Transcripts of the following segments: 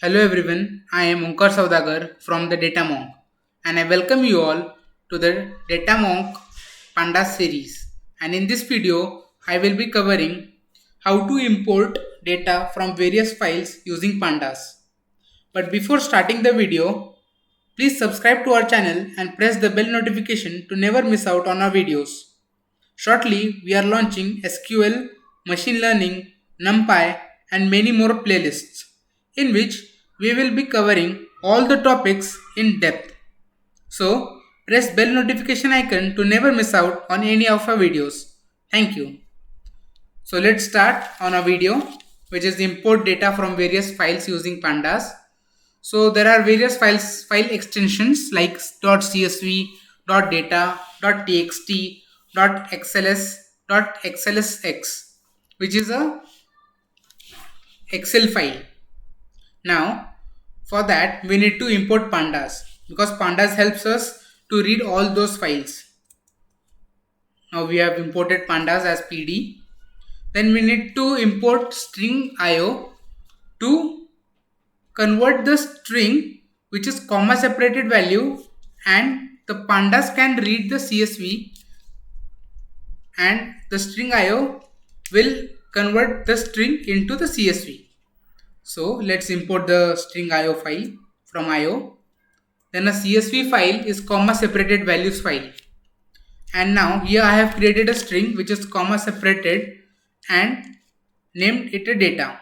Hello everyone, I am Onkar Saudagar from the Data Monk and I welcome you all to the Data Monk Pandas series. And in this video, I will be covering how to import data from various files using Pandas. But before starting the video, please subscribe to our channel and press the bell notification to never miss out on our videos. Shortly, we are launching SQL, machine learning, NumPy, and many more playlists in which we will be covering all the topics in depth. So, press bell notification icon to never miss out on any of our videos. Thank you. So, let's start on a video which is import data from various files using pandas. So there are various file extensions like .csv, .data, .txt, .xls, .xlsx, which is a Excel file. Now for that we need to import pandas because pandas helps us to read all those files. Now we have imported pandas as pd. Then we need to import string io to convert the string which is comma separated value, and the pandas can read the CSV and the string IO will convert the string into the CSV. So let's import the string IO file from IO. Then a CSV file is comma separated values file. And now here I have created a string which is comma separated and named it a data.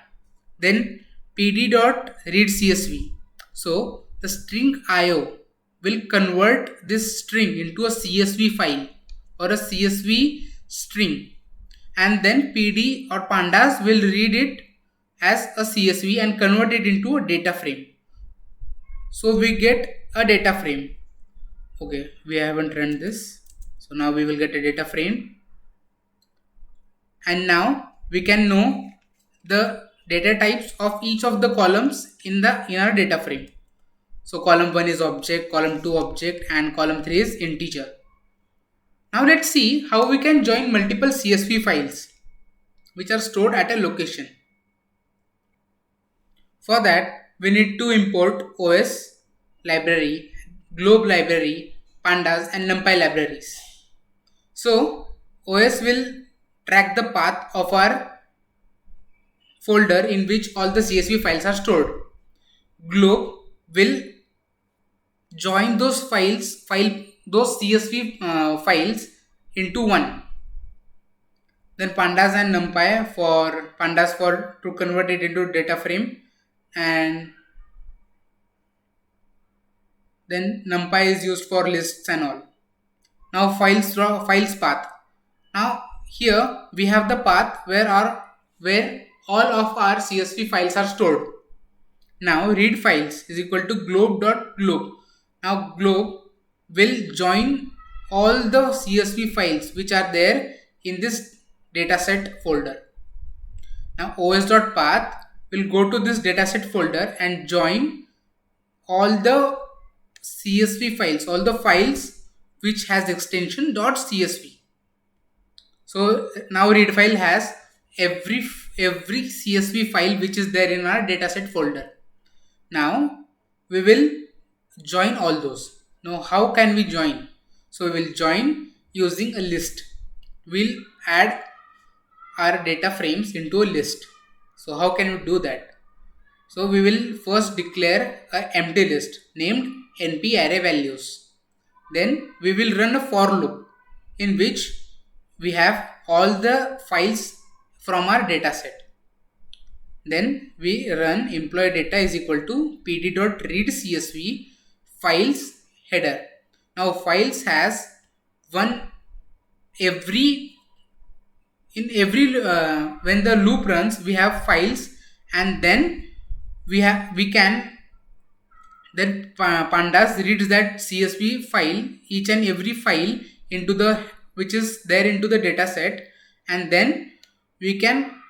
Then pd.readcsv. So the string IO will convert this string into a CSV file or a CSV string, and then PD or pandas will read it as a CSV and convert it into a data frame. So we get a data frame. Okay, we haven't run this. So now we will get a data frame. And now we can know the data types of each of the columns in our data frame. So column 1 is object, column 2 object, and column 3 is integer. Now let's see how we can join multiple CSV files which are stored at a location. For that we need to import OS library, globe library, pandas, and numpy libraries. So OS will track the path of our folder in which all the CSV files are stored. Globe will join those those CSV files into one. Then pandas and numpy for pandas for to convert it into data frame, and then numpy is used for lists and all. Now files path. Now here we have the path where all of our CSV files are stored. Now read files is equal to globe.globe. Now globe will join all the CSV files which are there in this dataset folder. Now os.path will go to this dataset folder and join all the CSV files, all the files which has extension .csv. So now read file has every CSV file which is there in our dataset folder. Now we will join all those. Now how can we join? So we will join using a list. We'll add our data frames into a list. So how can we do that? So we will first declare an empty list named np array values. Then we will run a for loop in which we have all the files from our dataset. Then we run employee data is equal to pd.readcsv files header. Now files has one every when the loop runs we have files, and then pandas reads that CSV file, each and every file into the which is there into the data set, and then we can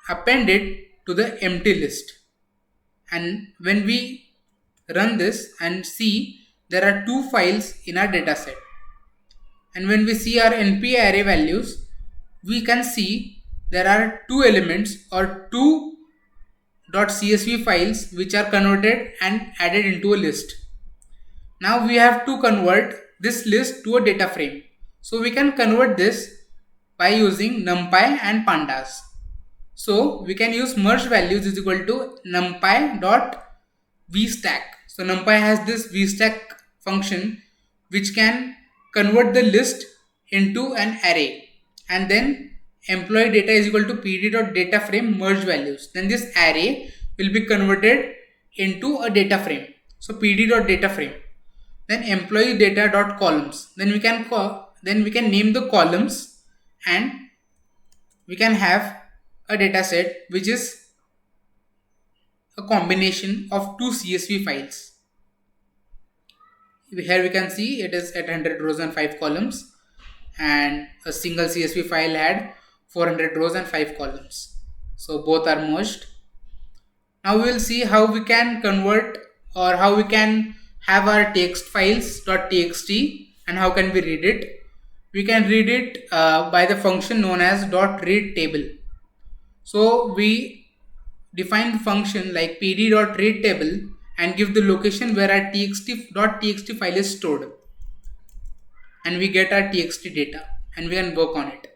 append it to the empty list. And when we run this and see, there are two files in our data set, and when we see our np array values, we can see there are two elements or two .csv files which are converted and added into a list. Now we have to convert this list to a data frame. So we can convert this by using NumPy and Pandas. So we can use merge values is equal to numpy dot vstack. So NumPy has this vstack function which can convert the list into an array, and then employee data is equal to pd.dataframe merge values. Then this array will be converted into a data frame. So pd.dataframe. Then employee data.columns. Then we can name the columns, and we can have a data set which is a combination of two CSV files. Here we can see it is at 100 rows and 5 columns, and a single CSV file had 400 rows and 5 columns. So both are merged. Now we will see how we can convert, or how we can have our text files .txt and how can we read it. We can read it by the function known as .readTable. So we define the function like pd.readTable and give the location where our .txt file is stored, and we get our txt data and we can work on it.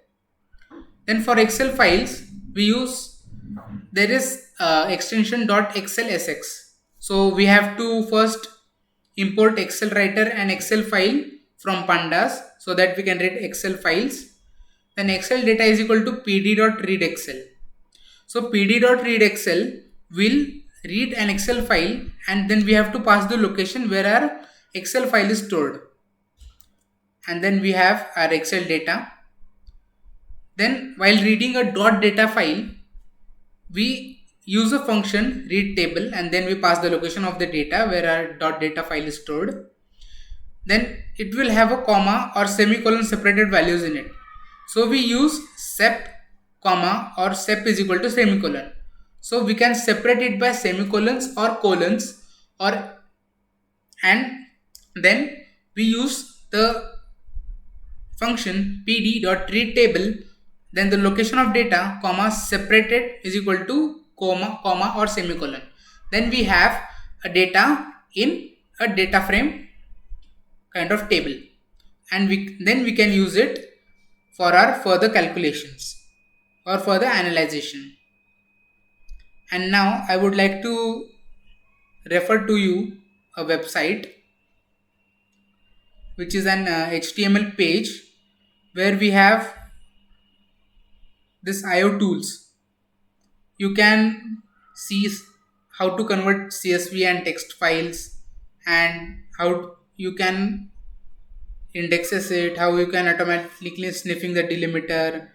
Then for Excel files, there is extension .xlsx. So we have to first import Excel writer and Excel file from Pandas so that we can read Excel files. Then Excel data is equal to pd.readExcel. So pd.readExcel will read an Excel file, and then we have to pass the location where our Excel file is stored. And then we have our Excel data. Then while reading a .data file, we use a function readTable, and then we pass the location of the data where our .data file is stored. Then it will have a comma or semicolon separated values in it. So we use sep comma or sep is equal to semicolon. So we can separate it by semicolons or colons, and then we use the function pd.readTable, then the location of data comma separated is equal to comma or semicolon. Then we have a data in a data frame kind of table, and then we can use it for our further calculations or further analyzation. And now I would like to refer to you a website which is an HTML page where we have this IO tools. You can see how to convert CSV and text files, and how you can indexes it, how you can automatically sniffing the delimiter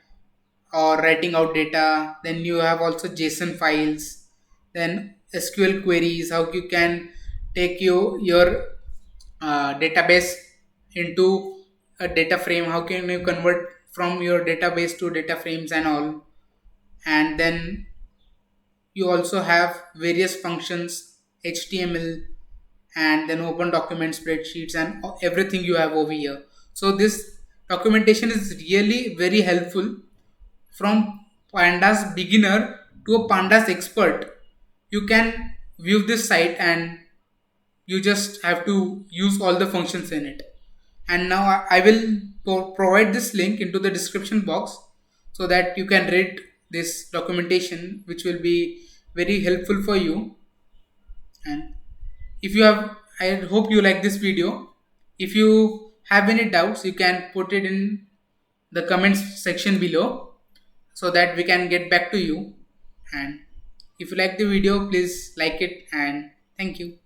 or writing out data. Then you have also JSON files, then SQL queries, how you can take your database into a data frame, how can you convert from your database to data frames and all. And then you also have various functions, HTML, and then open document spreadsheets and everything you have over here. So this documentation is really very helpful. From Pandas beginner to a Pandas expert, you can view this site and you just have to use all the functions in it. And now I will provide this link into the description box so that you can read this documentation, which will be very helpful for you. And I hope you like this video. If you have any doubts, you can put it in the comments section below so that we can get back to you. And if you like the video, please like it, and thank you.